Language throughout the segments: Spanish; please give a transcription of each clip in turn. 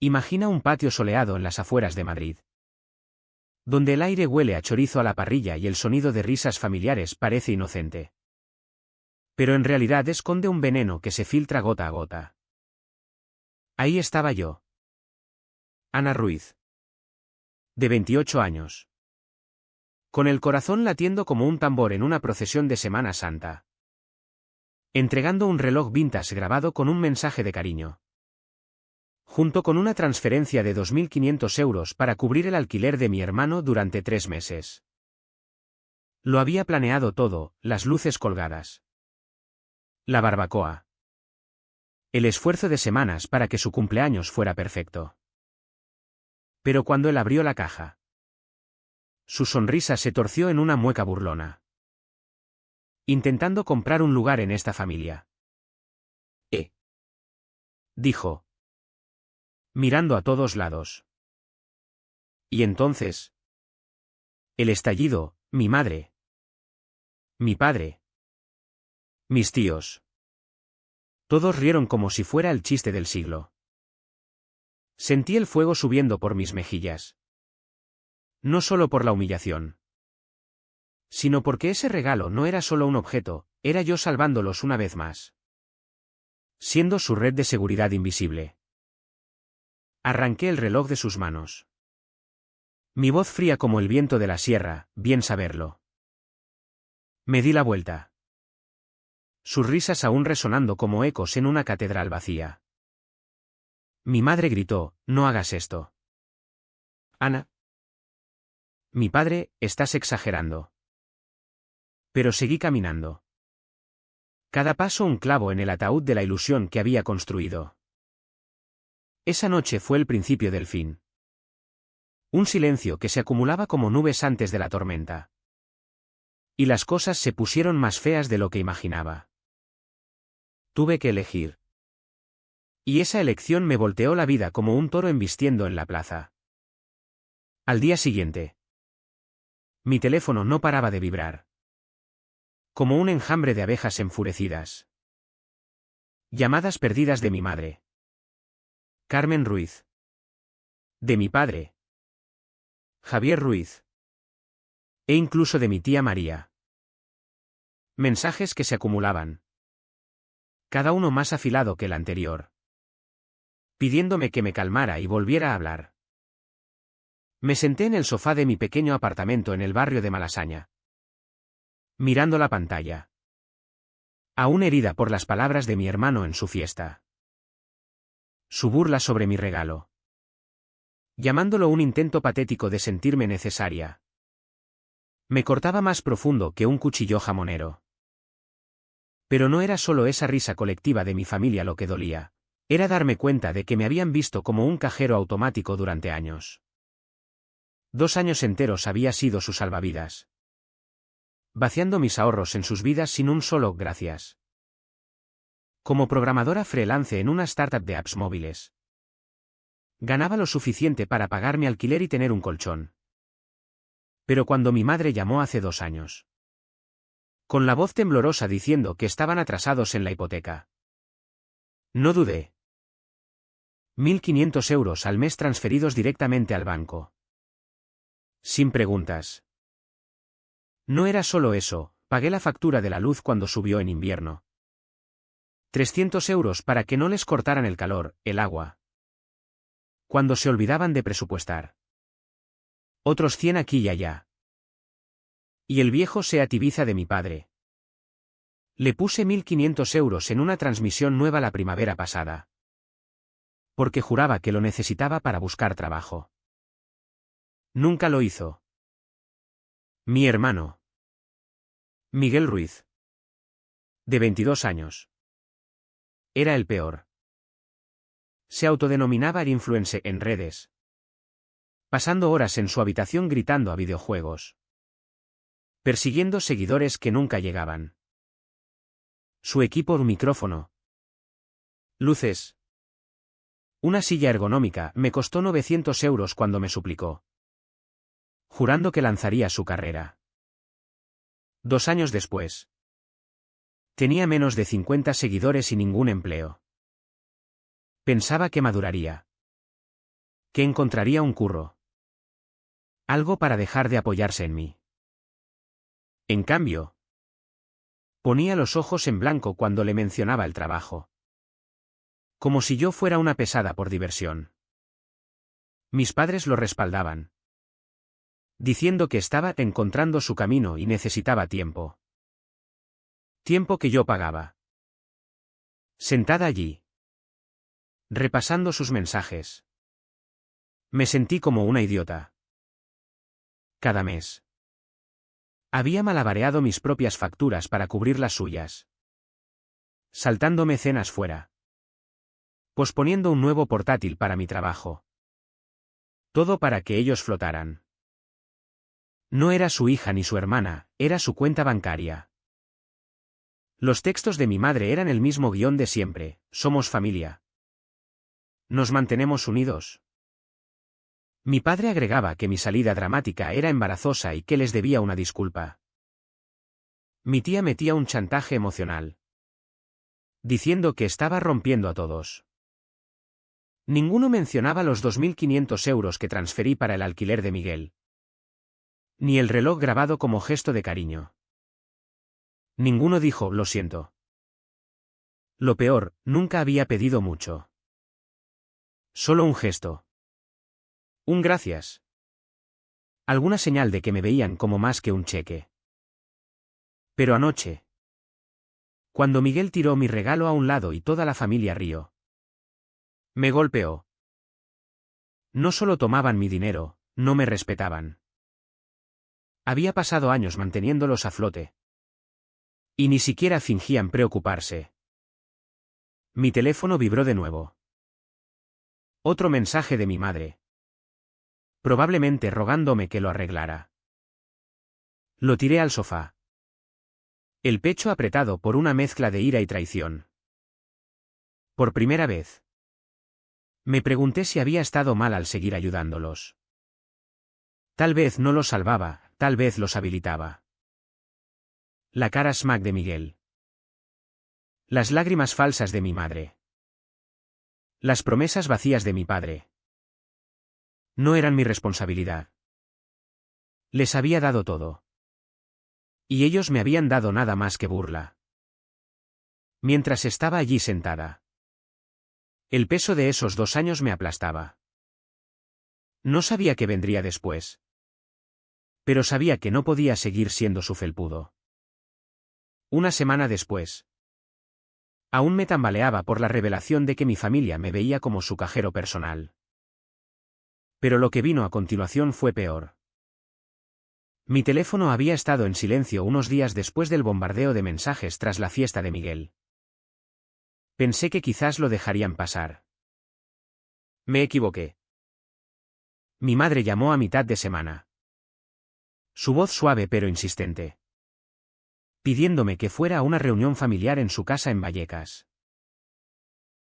Imagina un patio soleado en las afueras de Madrid, donde el aire huele a chorizo a la parrilla y el sonido de risas familiares parece inocente. Pero en realidad esconde un veneno que se filtra gota a gota. Ahí estaba yo. Ana Ruiz. De 28 años. Con el corazón latiendo como un tambor en una procesión de Semana Santa. Entregando un reloj vintage grabado con un mensaje de cariño. Junto con una transferencia de 2.500 euros para cubrir el alquiler de mi hermano durante 3 meses. Lo había planeado todo, las luces colgadas. La barbacoa. El esfuerzo de semanas para que su cumpleaños fuera perfecto. Pero cuando él abrió la caja, su sonrisa se torció en una mueca burlona. Intentando comprar un lugar en esta familia. Dijo. Mirando a todos lados. Y entonces. El estallido, mi madre. Mi padre. Mis tíos. Todos rieron como si fuera el chiste del siglo. Sentí el fuego subiendo por mis mejillas. No solo por la humillación, sino porque ese regalo no era solo un objeto, era yo salvándolos una vez más. Siendo su red de seguridad invisible. Arranqué el reloj de sus manos. Mi voz fría como el viento de la sierra, bien saberlo. Me di la vuelta. Sus risas aún resonando como ecos en una catedral vacía. Mi madre gritó, no hagas esto. Ana. Mi padre, estás exagerando. Pero seguí caminando. Cada paso un clavo en el ataúd de la ilusión que había construido. Esa noche fue el principio del fin. Un silencio que se acumulaba como nubes antes de la tormenta. Y las cosas se pusieron más feas de lo que imaginaba. Tuve que elegir. Y esa elección me volteó la vida como un toro embistiendo en la plaza. Al día siguiente. Mi teléfono no paraba de vibrar. Como un enjambre de abejas enfurecidas. Llamadas perdidas de mi madre. Carmen Ruiz. De mi padre. Javier Ruiz. E incluso de mi tía María. Mensajes que se acumulaban. Cada uno más afilado que el anterior. Pidiéndome que me calmara y volviera a hablar. Me senté en el sofá de mi pequeño apartamento en el barrio de Malasaña. Mirando la pantalla. Aún herida por las palabras de mi hermano en su fiesta. Su burla sobre mi regalo. Llamándolo un intento patético de sentirme necesaria. Me cortaba más profundo que un cuchillo jamonero. Pero no era solo esa risa colectiva de mi familia lo que dolía. Era darme cuenta de que me habían visto como un cajero automático durante años. 2 años enteros había sido su salvavidas. Vaciando mis ahorros en sus vidas sin un solo gracias. Como programadora freelance en una startup de apps móviles. Ganaba lo suficiente para pagar mi alquiler y tener un colchón. Pero cuando mi madre llamó hace 2 años. Con la voz temblorosa diciendo que estaban atrasados en la hipoteca. No dudé. 1.500 euros al mes transferidos directamente al banco. Sin preguntas. No era solo eso, pagué la factura de la luz cuando subió en invierno. 300 euros para que no les cortaran el calor, el agua. Cuando se olvidaban de presupuestar. Otros 100 aquí y allá. Y el viejo Seat Ibiza de mi padre. Le puse 1.500 euros en una transmisión nueva la primavera pasada. Porque juraba que lo necesitaba para buscar trabajo. Nunca lo hizo. Mi hermano. Miguel Ruiz. De 22 años. Era el peor. Se autodenominaba el influencer en redes. Pasando horas en su habitación gritando a videojuegos. Persiguiendo seguidores que nunca llegaban. Su equipo un micrófono. Luces. Una silla ergonómica me costó 900 euros cuando me suplicó. Jurando que lanzaría su carrera. 2 años después. Tenía menos de 50 seguidores y ningún empleo. Pensaba que maduraría. Que encontraría un curro. Algo para dejar de apoyarse en mí. En cambio, ponía los ojos en blanco cuando le mencionaba el trabajo. Como si yo fuera una pesada por diversión. Mis padres lo respaldaban, diciendo que estaba encontrando su camino y necesitaba tiempo. Tiempo que yo pagaba. Sentada allí, repasando sus mensajes, me sentí como una idiota. Cada mes había malabareado mis propias facturas para cubrir las suyas, saltándome cenas fuera, posponiendo un nuevo portátil para mi trabajo. Todo para que ellos flotaran. No era su hija ni su hermana, era su cuenta bancaria. Los textos de mi madre eran el mismo guión de siempre: somos familia. Nos mantenemos unidos. Mi padre agregaba que mi salida dramática era embarazosa y que les debía una disculpa. Mi tía metía un chantaje emocional, diciendo que estaba rompiendo a todos. Ninguno mencionaba los 2.500 euros que transferí para el alquiler de Miguel. Ni el reloj grabado como gesto de cariño. Ninguno dijo, lo siento. Lo peor, nunca había pedido mucho. Solo un gesto. Un gracias. Alguna señal de que me veían como más que un cheque. Pero anoche, cuando Miguel tiró mi regalo a un lado y toda la familia rió, me golpeó. No solo tomaban mi dinero, no me respetaban. Había pasado años manteniéndolos a flote. Y ni siquiera fingían preocuparse. Mi teléfono vibró de nuevo. Otro mensaje de mi madre. Probablemente rogándome que lo arreglara. Lo tiré al sofá. El pecho apretado por una mezcla de ira y traición. Por primera vez, me pregunté si había estado mal al seguir ayudándolos. Tal vez no los salvaba, tal vez los habilitaba. La cara smack de Miguel. Las lágrimas falsas de mi madre. Las promesas vacías de mi padre. No eran mi responsabilidad. Les había dado todo. Y ellos me habían dado nada más que burla. Mientras estaba allí sentada, el peso de esos 2 años me aplastaba. No sabía qué vendría después. Pero sabía que no podía seguir siendo su felpudo. Una semana después, aún me tambaleaba por la revelación de que mi familia me veía como su cajero personal. Pero lo que vino a continuación fue peor. Mi teléfono había estado en silencio unos días después del bombardeo de mensajes tras la fiesta de Miguel. Pensé que quizás lo dejarían pasar. Me equivoqué. Mi madre llamó a mitad de semana. Su voz suave pero insistente, pidiéndome que fuera a una reunión familiar en su casa en Vallecas.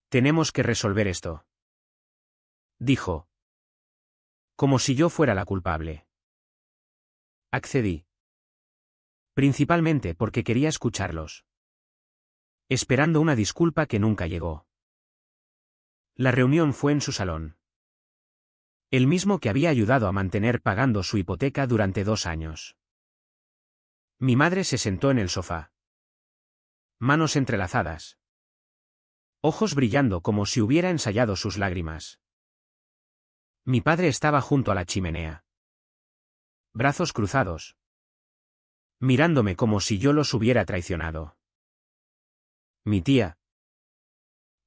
Tenemos que resolver esto, dijo. Como si yo fuera la culpable. Accedí. Principalmente porque quería escucharlos. Esperando una disculpa que nunca llegó. La reunión fue en su salón. El mismo que había ayudado a mantener pagando su hipoteca durante 2 años. Mi madre se sentó en el sofá. Manos entrelazadas. Ojos brillando como si hubiera ensayado sus lágrimas. Mi padre estaba junto a la chimenea. Brazos cruzados. Mirándome como si yo los hubiera traicionado. Mi tía,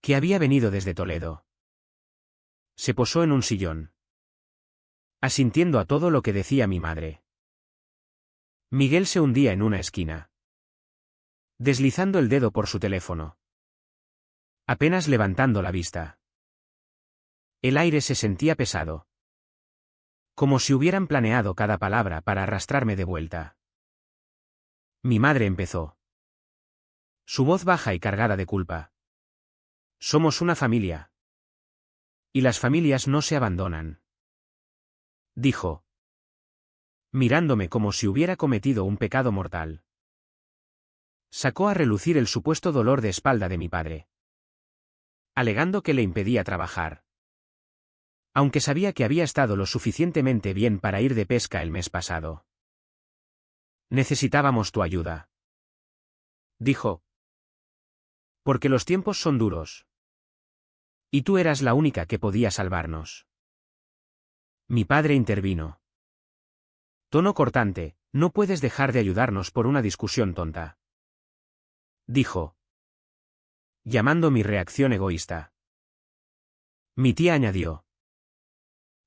que había venido desde Toledo, se posó en un sillón, asintiendo a todo lo que decía mi madre. Miguel se hundía en una esquina, deslizando el dedo por su teléfono, apenas levantando la vista. El aire se sentía pesado, como si hubieran planeado cada palabra para arrastrarme de vuelta. Mi madre empezó. Su voz baja y cargada de culpa. Somos una familia. Y las familias no se abandonan. Dijo, mirándome como si hubiera cometido un pecado mortal. Sacó a relucir el supuesto dolor de espalda de mi padre, alegando que le impedía trabajar. aunque sabía que había estado lo suficientemente bien para ir de pesca el mes pasado. Necesitábamos tu ayuda, dijo. Porque los tiempos son duros. Y tú eras la única que podía salvarnos. Mi padre intervino. Tono cortante, no puedes dejar de ayudarnos por una discusión tonta, dijo, llamando mi reacción egoísta. Mi tía añadió.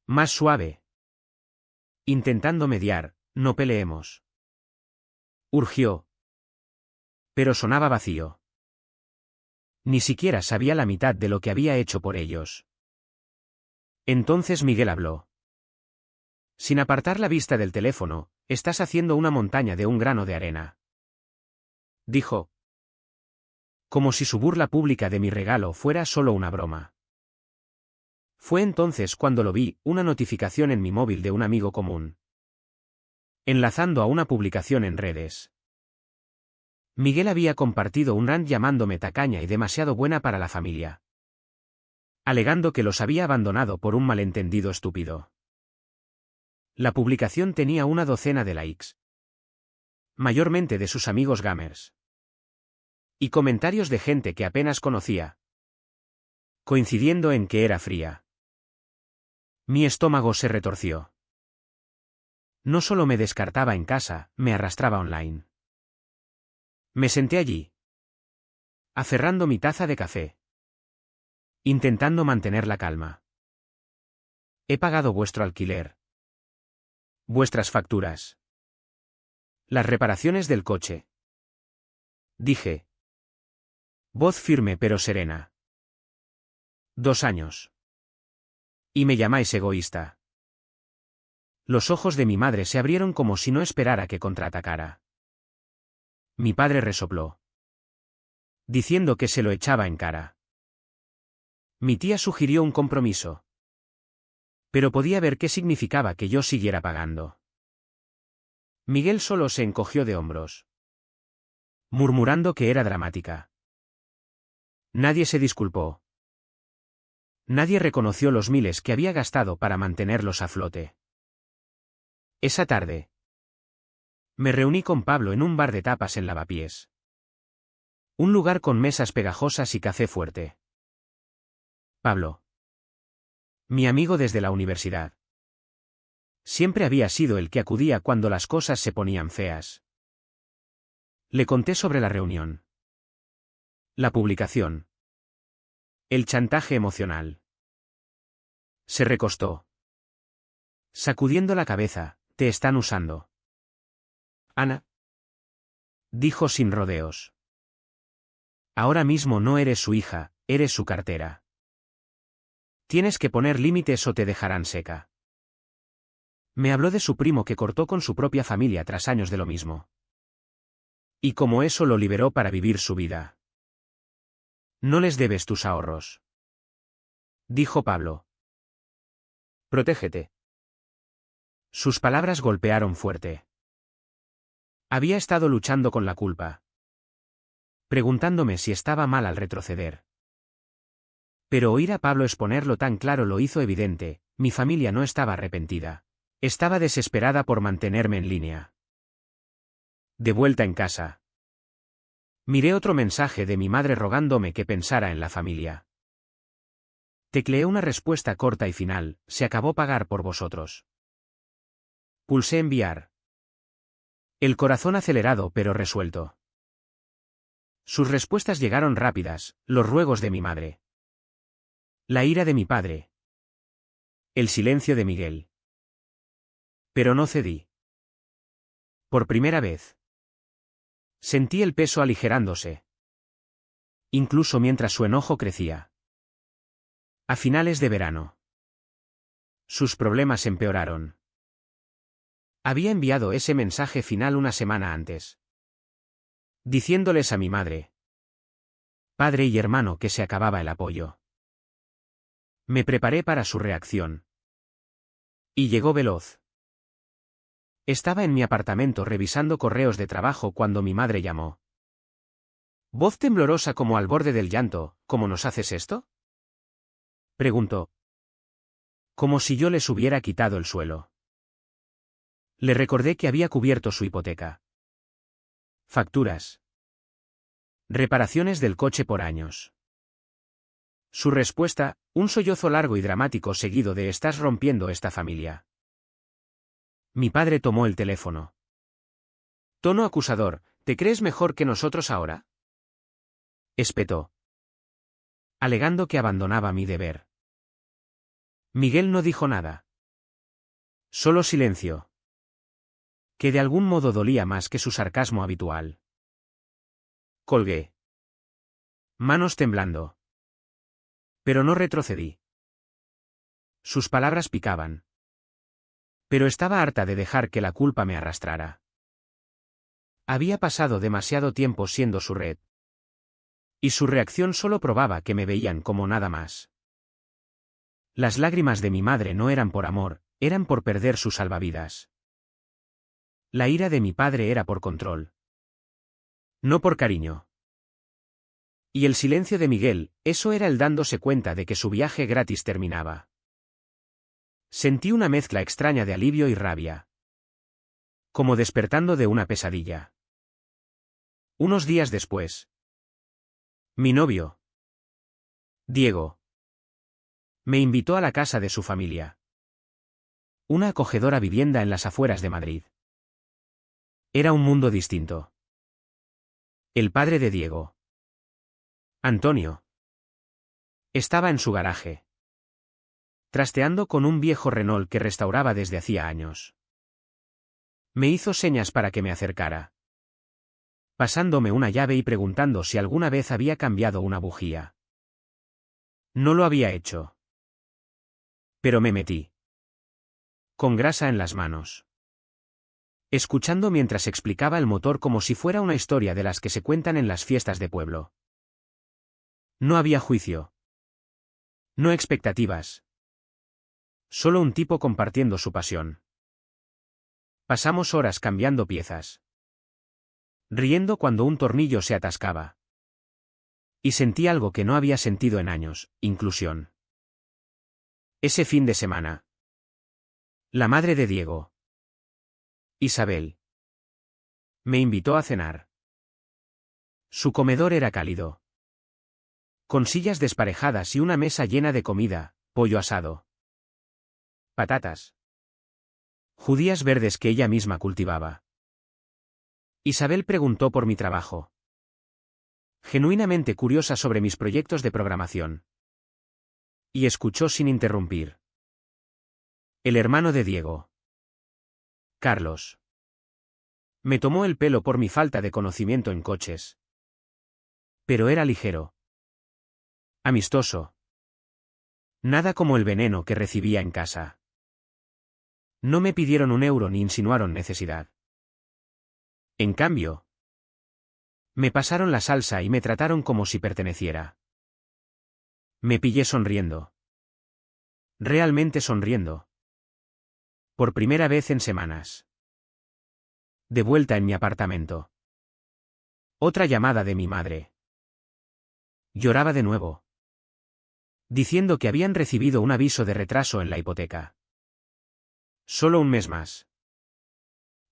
Más suave. Intentando mediar, no peleemos. Urgió. Pero sonaba vacío. Ni siquiera sabía la mitad de lo que había hecho por ellos. Entonces Miguel habló. Sin apartar la vista del teléfono, estás haciendo una montaña de un grano de arena, dijo. Como si su burla pública de mi regalo fuera solo una broma. Fue entonces cuando lo vi, una notificación en mi móvil de un amigo común, enlazando a una publicación en redes. Miguel había compartido un rant llamándome tacaña y demasiado buena para la familia, alegando que los había abandonado por un malentendido estúpido. La publicación tenía una docena de likes, mayormente de sus amigos gamers, y comentarios de gente que apenas conocía, coincidiendo en que era fría. Mi estómago se retorció. No solo me descartaba en casa, me arrastraba online. Me senté allí, aferrando mi taza de café, intentando mantener la calma. He pagado vuestro alquiler, vuestras facturas, las reparaciones del coche, dije. Voz firme pero serena. 2 años. Y me llamáis egoísta. Los ojos de mi madre se abrieron como si no esperara que contraatacara. Mi padre resopló, diciendo que se lo echaba en cara. Mi tía sugirió un compromiso. Pero podía ver qué significaba que yo siguiera pagando. Miguel solo se encogió de hombros, murmurando que era dramática. Nadie se disculpó. Nadie reconoció los miles que había gastado para mantenerlos a flote. Esa tarde, me reuní con Pablo en un bar de tapas en Lavapiés. Un lugar con mesas pegajosas y café fuerte. Pablo, mi amigo desde la universidad, siempre había sido el que acudía cuando las cosas se ponían feas. Le conté sobre la reunión, la publicación, el chantaje emocional. Se recostó, sacudiendo la cabeza. Te están usando, Ana, dijo sin rodeos. Ahora mismo no eres su hija, eres su cartera. Tienes que poner límites o te dejarán seca. Me habló de su primo que cortó con su propia familia tras años de lo mismo. Y como eso lo liberó para vivir su vida. No les debes tus ahorros, dijo Pablo. Protégete. Sus palabras golpearon fuerte. Había estado luchando con la culpa, preguntándome si estaba mal al retroceder. Pero oír a Pablo exponerlo tan claro lo hizo evidente, mi familia no estaba arrepentida. Estaba desesperada por mantenerme en línea. De vuelta en casa, miré otro mensaje de mi madre rogándome que pensara en la familia. Tecleé una respuesta corta y final, se acabó pagar por vosotros. Pulsé enviar. El corazón acelerado pero resuelto. Sus respuestas llegaron rápidas, los ruegos de mi madre, la ira de mi padre, el silencio de Miguel. Pero no cedí. Por primera vez, sentí el peso aligerándose, incluso mientras su enojo crecía. A finales de verano, sus problemas empeoraron. Había enviado ese mensaje final una semana antes, diciéndoles a mi madre, padre y hermano que se acababa el apoyo. Me preparé para su reacción. Y llegó veloz. Estaba en mi apartamento revisando correos de trabajo cuando mi madre llamó. Voz temblorosa como al borde del llanto, ¿cómo nos haces esto?, preguntó. Como si yo les hubiera quitado el suelo. Le recordé que había cubierto su hipoteca. Facturas. Reparaciones del coche por años. Su respuesta, un sollozo largo y dramático seguido de «Estás rompiendo esta familia». Mi padre tomó el teléfono. Tono acusador, ¿te crees mejor que nosotros ahora? Espetó. Alegando que abandonaba mi deber. Miguel no dijo nada. Solo silencio. Que de algún modo dolía más que su sarcasmo habitual. Colgué. Manos temblando. Pero no retrocedí. Sus palabras picaban. Pero estaba harta de dejar que la culpa me arrastrara. Había pasado demasiado tiempo siendo su red. Y su reacción solo probaba que me veían como nada más. Las lágrimas de mi madre no eran por amor, eran por perder su salvavidas. La ira de mi padre era por control. No por cariño. Y el silencio de Miguel, eso era él dándose cuenta de que su viaje gratis terminaba. Sentí una mezcla extraña de alivio y rabia. Como despertando de una pesadilla. Unos días después. Mi novio, Diego, me invitó a la casa de su familia. Una acogedora vivienda en las afueras de Madrid. Era un mundo distinto. El padre de Diego, Antonio, estaba en su garaje, trasteando con un viejo Renault que restauraba desde hacía años. Me hizo señas para que me acercara, pasándome una llave y preguntando si alguna vez había cambiado una bujía. No lo había hecho. Pero me metí. Con grasa en las manos. Escuchando mientras explicaba el motor como si fuera una historia de las que se cuentan en las fiestas de pueblo. No había juicio. No expectativas. Solo un tipo compartiendo su pasión. Pasamos horas cambiando piezas. Riendo cuando un tornillo se atascaba. Y sentí algo que no había sentido en años, inclusión. Ese fin de semana. La madre de Diego, Isabel, me invitó a cenar. Su comedor era cálido. Con sillas desparejadas y una mesa llena de comida, pollo asado. Patatas. Judías verdes que ella misma cultivaba. Isabel preguntó por mi trabajo. Genuinamente curiosa sobre mis proyectos de programación. Y escuchó sin interrumpir. El hermano de Diego, Carlos, me tomó el pelo por mi falta de conocimiento en coches. Pero era ligero. Amistoso. Nada como el veneno que recibía en casa. No me pidieron un euro ni insinuaron necesidad. En cambio, me pasaron la salsa y me trataron como si perteneciera. Me pillé sonriendo. Realmente sonriendo. Por primera vez en semanas. De vuelta en mi apartamento. Otra llamada de mi madre. Lloraba de nuevo. Diciendo que habían recibido un aviso de retraso en la hipoteca. Solo un mes más.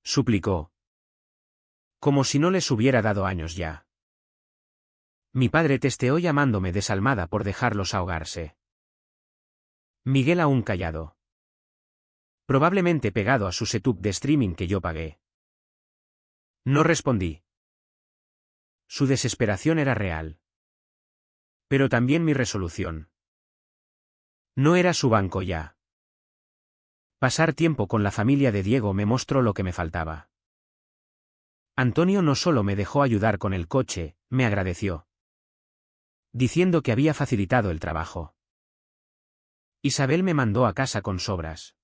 Suplicó. Como si no les hubiera dado años ya. Mi padre testeó llamándome desalmada por dejarlos ahogarse. Miguel aún callado. Probablemente pegado a su setup de streaming que yo pagué. No respondí. Su desesperación era real. Pero también mi resolución. No era su banco ya. Pasar tiempo con la familia de Diego me mostró lo que me faltaba. Antonio no solo me dejó ayudar con el coche, me agradeció. Diciendo que había facilitado el trabajo. Isabel me mandó a casa con sobras.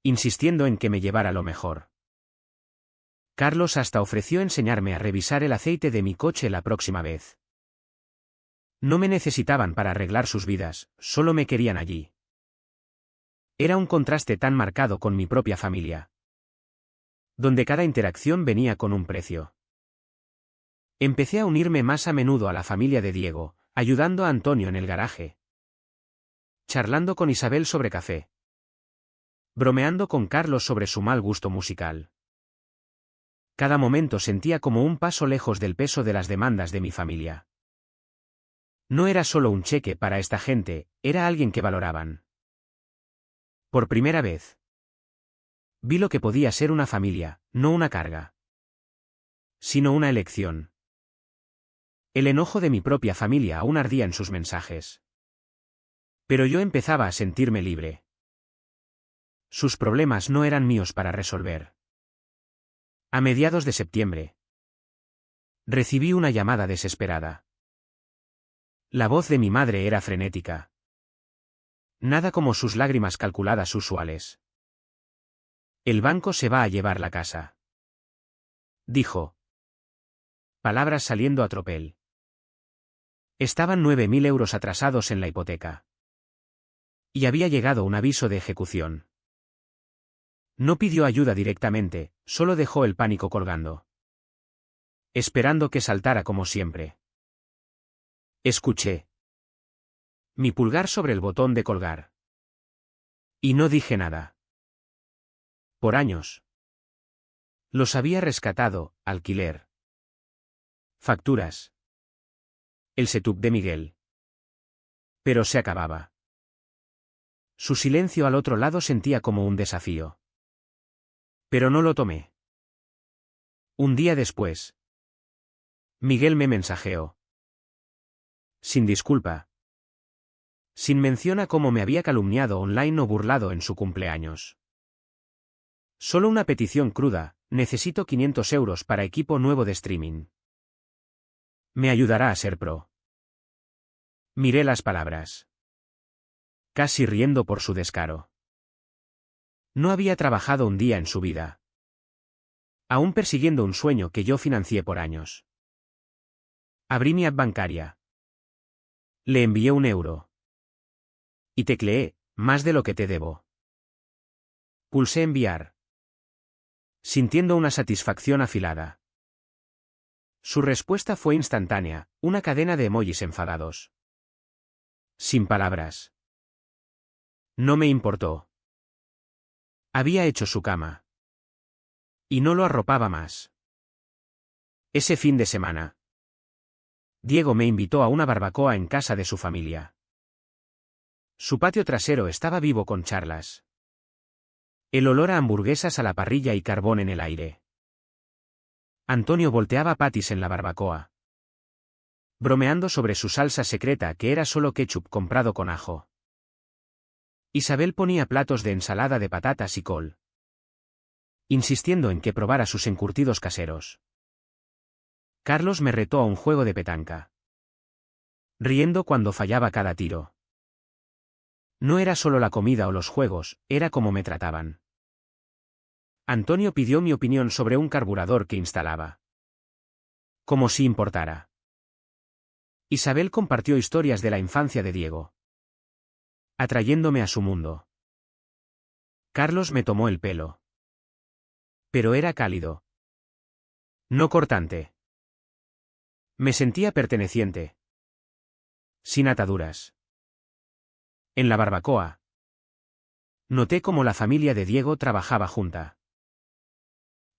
Insistiendo en que me llevara lo mejor. Carlos hasta ofreció enseñarme a revisar el aceite de mi coche la próxima vez. No me necesitaban para arreglar sus vidas, solo me querían allí. Era un contraste tan marcado con mi propia familia. Donde cada interacción venía con un precio. Empecé a unirme más a menudo a la familia de Diego, ayudando a Antonio en el garaje. charlando con Isabel sobre café. Bromeando con Carlos sobre su mal gusto musical. Cada momento sentía como un paso lejos del peso de las demandas de mi familia. No era solo un cheque para esta gente, era alguien que valoraban. Por primera vez. Vi lo que podía ser una familia, no una carga. Sino una elección. El enojo de mi propia familia aún ardía en sus mensajes. Pero yo empezaba a sentirme libre. Sus problemas no eran míos para resolver. A mediados de septiembre. Recibí una llamada desesperada. La voz de mi madre era frenética. Nada como sus lágrimas calculadas usuales. El banco se va a llevar la casa. Dijo. Palabras saliendo a tropel. Estaban 9.000 euros atrasados en la hipoteca. Y había llegado un aviso de ejecución. No pidió ayuda directamente, solo dejó el pánico colgando. Esperando que saltara como siempre. Escuché. Mi pulgar sobre el botón de colgar. Y no dije nada. Por años. Los había rescatado, alquiler. Facturas. El setup de Miguel. Pero se acababa. Su silencio al otro lado sentía como un desafío. Pero no lo tomé. Un día después. Miguel me mensajeó. Sin disculpa. Sin mención a cómo me había calumniado online o burlado en su cumpleaños. Solo una petición cruda, necesito 500 euros para equipo nuevo de streaming. Me ayudará a ser pro. Miré las palabras. Casi riendo por su descaro. No había trabajado un día en su vida. Aún persiguiendo un sueño que yo financié por años. Abrí mi app bancaria. Le envié 1 euro. Y tecleé, más de lo que te debo. Pulsé enviar. Sintiendo una satisfacción afilada. Su respuesta fue instantánea, una cadena de emojis enfadados. Sin palabras. No me importó. Había hecho su cama. Y no lo arropaba más. Ese fin de semana. Diego me invitó a una barbacoa en casa de su familia. Su patio trasero estaba vivo con charlas. El olor a hamburguesas a la parrilla y carbón en el aire. Antonio volteaba patis en la barbacoa. Bromeando sobre su salsa secreta que era solo ketchup comprado con ajo. Isabel ponía platos de ensalada de patatas y col. Insistiendo en que probara sus encurtidos caseros. Carlos me retó a un juego de petanca. Riendo cuando fallaba cada tiro. No era solo la comida o los juegos, era como me trataban. Antonio pidió mi opinión sobre un carburador que instalaba. Como si importara. Isabel compartió historias de la infancia de Diego. Atrayéndome a su mundo. Carlos me tomó el pelo. Pero era cálido. No cortante. Me sentía perteneciente. Sin ataduras. En la barbacoa. Noté cómo la familia de Diego trabajaba junta.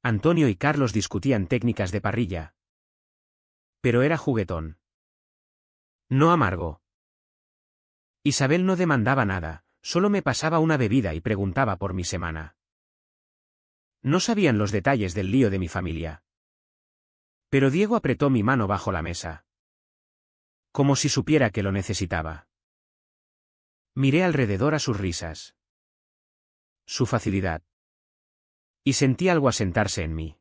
Antonio y Carlos discutían técnicas de parrilla. Pero era juguetón. No amargo. Isabel no demandaba nada, solo me pasaba una bebida y preguntaba por mi semana. No sabían los detalles del lío de mi familia. Pero Diego apretó mi mano bajo la mesa. Como si supiera que lo necesitaba. Miré alrededor a sus risas. Su facilidad. Y sentí algo asentarse en mí.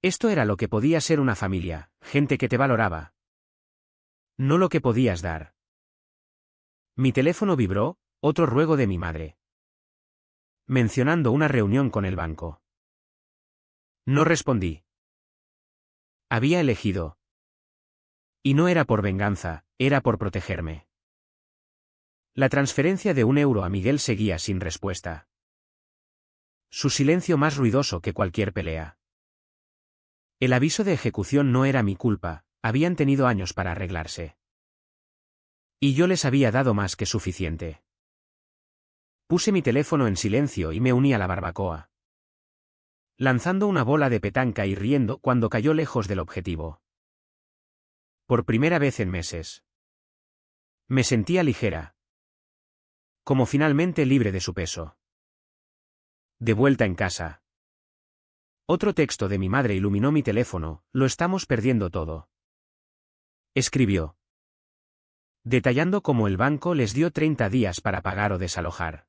Esto era lo que podía ser una familia, gente que te valoraba. No lo que podías dar. Mi teléfono vibró, otro ruego de mi madre. Mencionando una reunión con el banco. No respondí. Había elegido. Y no era por venganza, era por protegerme. La transferencia de 1 euro a Miguel seguía sin respuesta. Su silencio más ruidoso que cualquier pelea. El aviso de ejecución no era mi culpa, habían tenido años para arreglarse. Y yo les había dado más que suficiente. Puse mi teléfono en silencio y me uní a la barbacoa, lanzando una bola de petanca y riendo cuando cayó lejos del objetivo. Por primera vez en meses. Me sentía ligera. Como finalmente libre de su peso. De vuelta en casa. Otro texto de mi madre iluminó mi teléfono: lo estamos perdiendo todo. Escribió, detallando cómo el banco les dio 30 días para pagar o desalojar.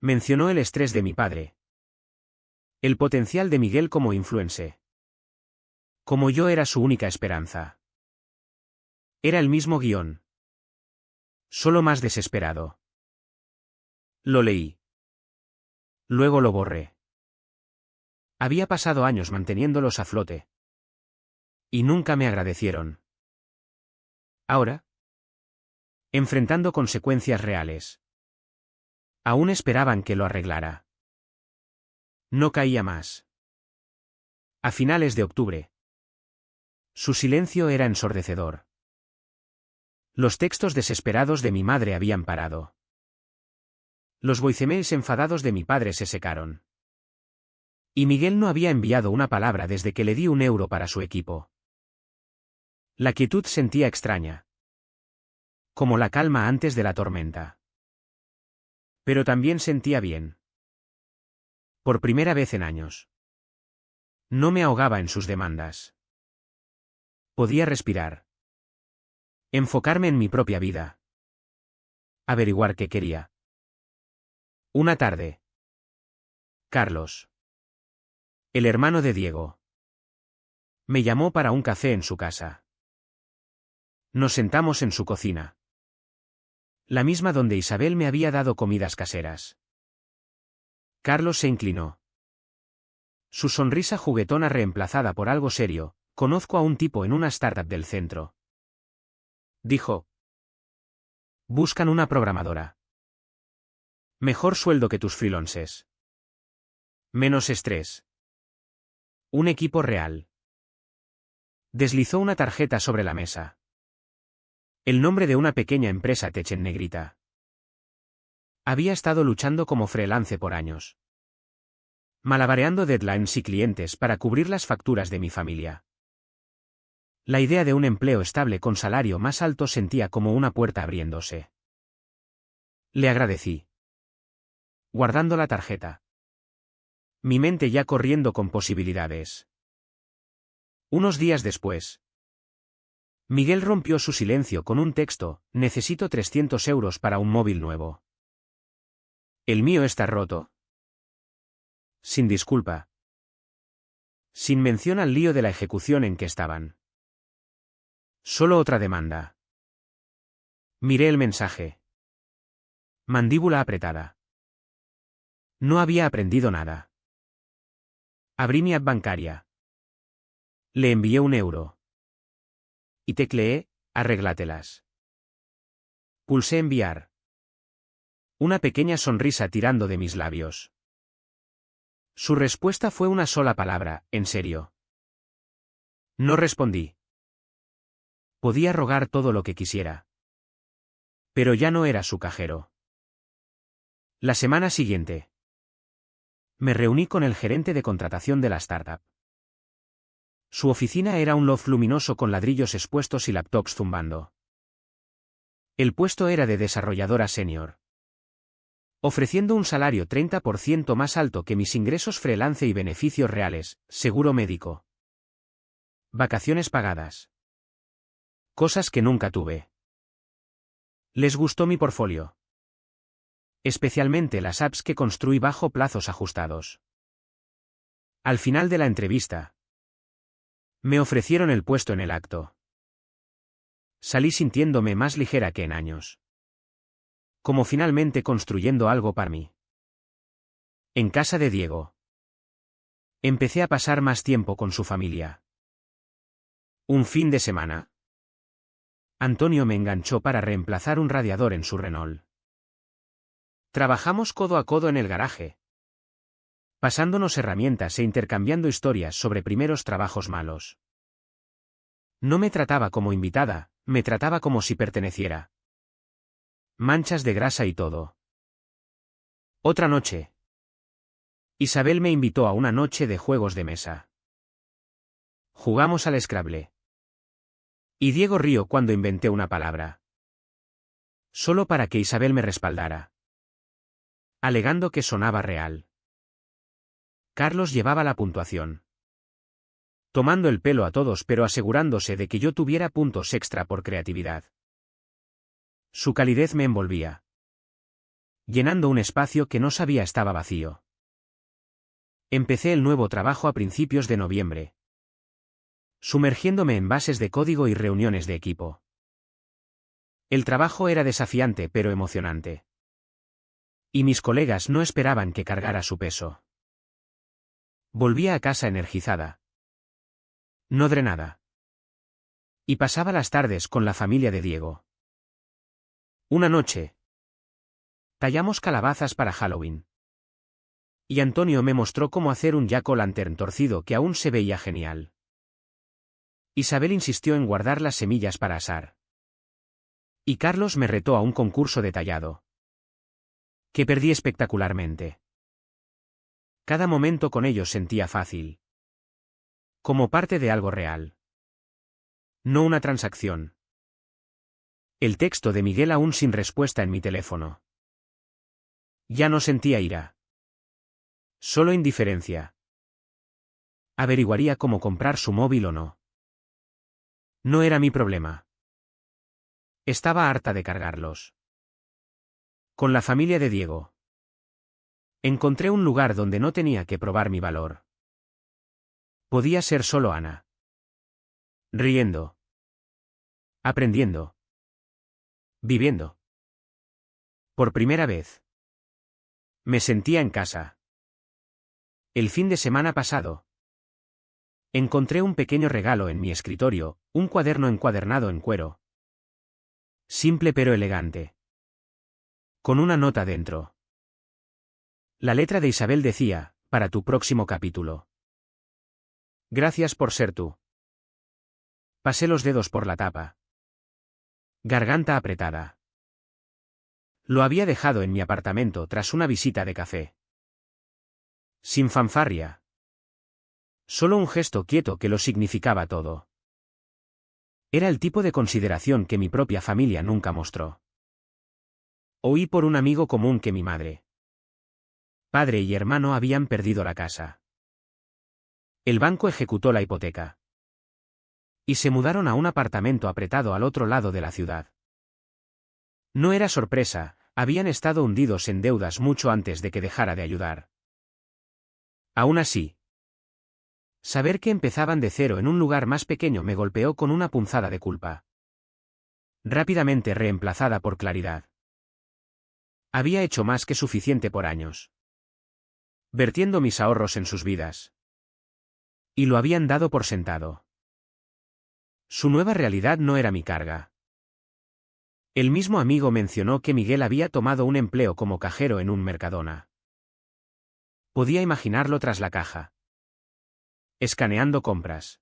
Mencionó el estrés de mi padre. El potencial de Miguel como influencer. Como yo era su única esperanza. Era el mismo guión. Solo más desesperado. Lo leí. Luego lo borré. Había pasado años manteniéndolos a flote. Y nunca me agradecieron. Ahora, enfrentando consecuencias reales, aún esperaban que lo arreglara. No caía más. A finales de octubre. Su silencio era ensordecedor. Los textos desesperados de mi madre habían parado. Los voicemails enfadados de mi padre se secaron. Y Miguel no había enviado una palabra desde que le di €1 para su equipo. La quietud sentía extraña. Como la calma antes de la tormenta. Pero también sentía bien. Por primera vez en años. No me ahogaba en sus demandas. Podía respirar. Enfocarme en mi propia vida. Averiguar qué quería. Una tarde. Carlos, el hermano de Diego, me llamó para un café en su casa. Nos sentamos en su cocina. La misma donde Isabel me había dado comidas caseras. Carlos se inclinó. Su sonrisa juguetona reemplazada por algo serio: conozco a un tipo en una startup del centro. Dijo. Buscan una programadora. Mejor sueldo que tus freelances. Menos estrés. Un equipo real. Deslizó una tarjeta sobre la mesa. El nombre de una pequeña empresa tech en negrita. Había estado luchando como freelance por años. Malabareando deadlines y clientes para cubrir las facturas de mi familia. La idea de un empleo estable con salario más alto sentía como una puerta abriéndose. Le agradecí. Guardando la tarjeta. Mi mente ya corriendo con posibilidades. Unos días después. Miguel rompió su silencio con un texto: necesito 300 € para un móvil nuevo. El mío está roto. Sin disculpa. Sin mención al lío de la ejecución en que estaban. Solo otra demanda. Miré el mensaje. Mandíbula apretada. No había aprendido nada. Abrí mi app bancaria. Le envié €1. Y tecleé: arréglatelas. Pulsé enviar. Una pequeña sonrisa tirando de mis labios. Su respuesta fue una sola palabra: ¿en serio? No respondí. Podía rogar todo lo que quisiera. Pero ya no era su cajero. La semana siguiente. Me reuní con el gerente de contratación de la startup. Su oficina era un loft luminoso con ladrillos expuestos y laptops zumbando. El puesto era de desarrolladora senior. Ofreciendo un salario 30% más alto que mis ingresos freelance y beneficios reales: seguro médico. Vacaciones pagadas. Cosas que nunca tuve. Les gustó mi portfolio. Especialmente las apps que construí bajo plazos ajustados. Al final de la entrevista, me ofrecieron el puesto en el acto. Salí sintiéndome más ligera que en años. Como finalmente construyendo algo para mí. En casa de Diego. Empecé a pasar más tiempo con su familia. Un fin de semana. Antonio me enganchó para reemplazar un radiador en su Renault. Trabajamos codo a codo en el garaje, pasándonos herramientas e intercambiando historias sobre primeros trabajos malos. No me trataba como invitada, Me trataba como si perteneciera. Manchas de grasa y todo. Otra noche. Isabel me invitó a una noche de juegos de mesa. Jugamos al Scrabble. Y Diego rió cuando inventé una palabra. Solo para que Isabel me respaldara. Alegando que sonaba real. Carlos llevaba la puntuación. Tomando el pelo a todos pero asegurándose de que yo tuviera puntos extra por creatividad. Su calidez me envolvía. Llenando un espacio que no sabía estaba vacío. Empecé el nuevo trabajo a principios de noviembre. Sumergiéndome en bases de código y reuniones de equipo. El trabajo era desafiante pero emocionante. Y mis colegas no esperaban que cargara su peso. Volvía a casa energizada. No drenada. Y pasaba las tardes con la familia de Diego. Una noche. Tallamos calabazas para Halloween. Y Antonio me mostró cómo hacer un jack-o'-lantern torcido que aún se veía genial. Isabel insistió en guardar las semillas para asar. Y Carlos me retó a un concurso de tallado. Que perdí espectacularmente. Cada momento con ellos sentía fácil. Como parte de algo real. No una transacción. El texto de Miguel aún sin respuesta en mi teléfono. Ya no sentía ira. Solo indiferencia. Averiguaría cómo comprar su móvil o no. No era mi problema. Estaba harta de cargarlos. Con la familia de Diego. Encontré un lugar donde no tenía que probar mi valor. Podía ser solo Ana. Riendo. Aprendiendo. Viviendo. Por primera vez. Me sentía en casa. El fin de semana pasado. Encontré un pequeño regalo en mi escritorio, un cuaderno encuadernado en cuero. Simple pero elegante. Con una nota dentro. La letra de Isabel decía, para tu próximo capítulo. Gracias por ser tú. Pasé los dedos por la tapa. Garganta apretada. Lo había dejado en mi apartamento tras una visita de café. Sin fanfarria. Solo un gesto quieto que lo significaba todo. Era el tipo de consideración que mi propia familia nunca mostró. Oí por un amigo común que mi madre, padre y hermano habían perdido la casa. El banco ejecutó la hipoteca. Y se mudaron a un apartamento apretado al otro lado de la ciudad. No era sorpresa, habían estado hundidos en deudas mucho antes de que dejara de ayudar. Aún así, saber que empezaban de cero en un lugar más pequeño me golpeó con una punzada de culpa. Rápidamente reemplazada por claridad. Había hecho más que suficiente por años. Vertiendo mis ahorros en sus vidas. Y lo habían dado por sentado. Su nueva realidad no era mi carga. El mismo amigo mencionó que Miguel había tomado un empleo como cajero en un Mercadona. Podía imaginarlo tras la caja. Escaneando compras.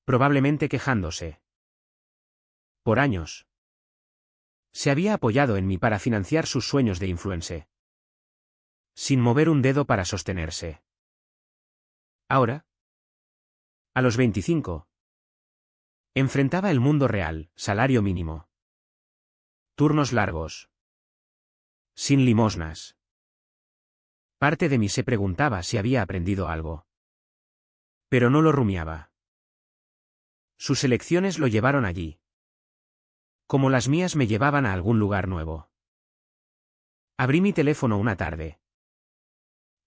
Probablemente quejándose. Por años. Se había apoyado en mí para financiar sus sueños de influencer. Sin mover un dedo para sostenerse. Ahora, a los 25, enfrentaba el mundo real, salario mínimo. Turnos largos. Sin limosnas. Parte de mí se preguntaba si había aprendido algo. Pero no lo rumiaba. Sus elecciones lo llevaron allí. Como las mías me llevaban a algún lugar nuevo. Abrí mi teléfono una tarde.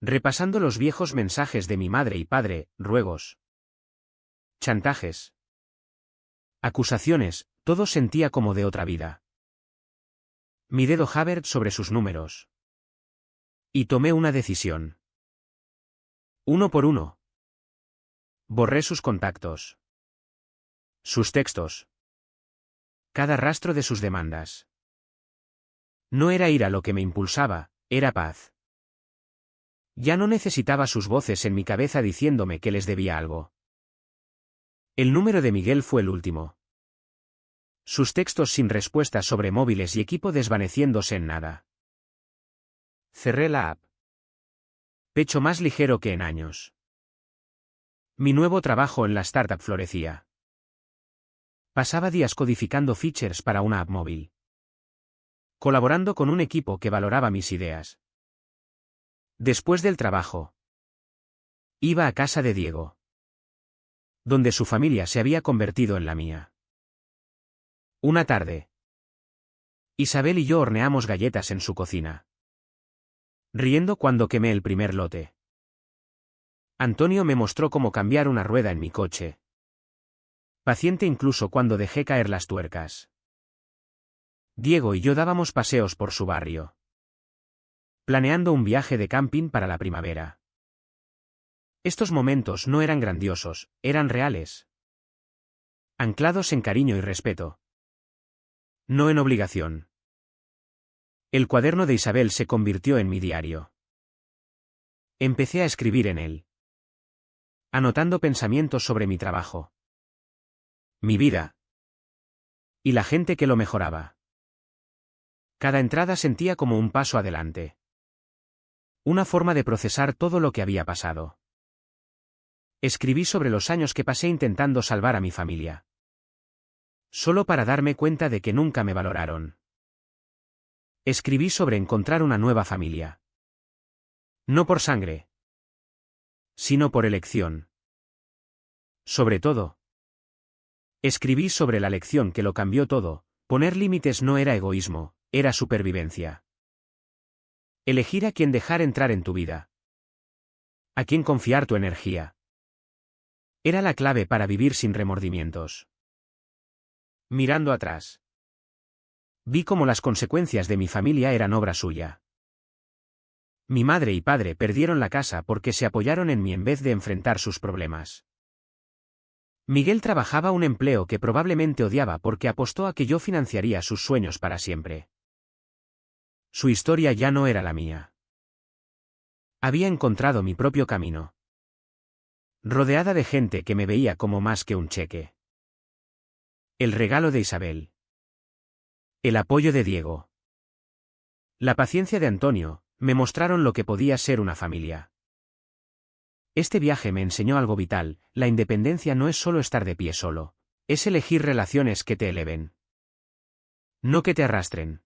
Repasando los viejos mensajes de mi madre y padre, ruegos. Chantajes. Acusaciones, todo sentía como de otra vida. Mi dedo Havert sobre sus números. Y tomé una decisión. Uno por uno. Borré sus contactos. Sus textos. Cada rastro de sus demandas. No era ira lo que me impulsaba, era paz. Ya no necesitaba sus voces en mi cabeza diciéndome que les debía algo. El número de Miguel fue el último. Sus textos sin respuesta sobre móviles y equipo desvaneciéndose en nada. Cerré la app. Pecho más ligero que en años. Mi nuevo trabajo en la startup florecía. Pasaba días codificando features para una app móvil. Colaborando con un equipo que valoraba mis ideas. Después del trabajo, iba a casa de Diego, donde su familia se había convertido en la mía. Una tarde, Isabel y yo horneamos galletas en su cocina, riendo cuando quemé el primer lote. Antonio me mostró cómo cambiar una rueda en mi coche, paciente incluso cuando dejé caer las tuercas. Diego y yo dábamos paseos por su barrio, planeando un viaje de camping para la primavera. Estos momentos no eran grandiosos, eran reales. Anclados en cariño y respeto. No en obligación. El cuaderno de Isabel se convirtió en mi diario. Empecé a escribir en él, anotando pensamientos sobre mi trabajo, mi vida y la gente que lo mejoraba. Cada entrada sentía como un paso adelante. Una forma de procesar todo lo que había pasado. Escribí sobre los años que pasé intentando salvar a mi familia. Solo para darme cuenta de que nunca me valoraron. Escribí sobre encontrar una nueva familia. No por sangre, sino por elección. Sobre todo, escribí sobre la lección que lo cambió todo: poner límites no era egoísmo, era supervivencia. Elegir a quién dejar entrar en tu vida. A quién confiar tu energía. Era la clave para vivir sin remordimientos. Mirando atrás, vi cómo las consecuencias de mi familia eran obra suya. Mi madre y padre perdieron la casa porque se apoyaron en mí en vez de enfrentar sus problemas. Miguel trabajaba un empleo que probablemente odiaba porque apostó a que yo financiaría sus sueños para siempre. Su historia ya no era la mía. Había encontrado mi propio camino, rodeada de gente que me veía como más que un cheque. El regalo de Isabel. El apoyo de Diego. La paciencia de Antonio, me mostraron lo que podía ser una familia. Este viaje me enseñó algo vital: la independencia no es solo estar de pie solo, es elegir relaciones que te eleven, no que te arrastren.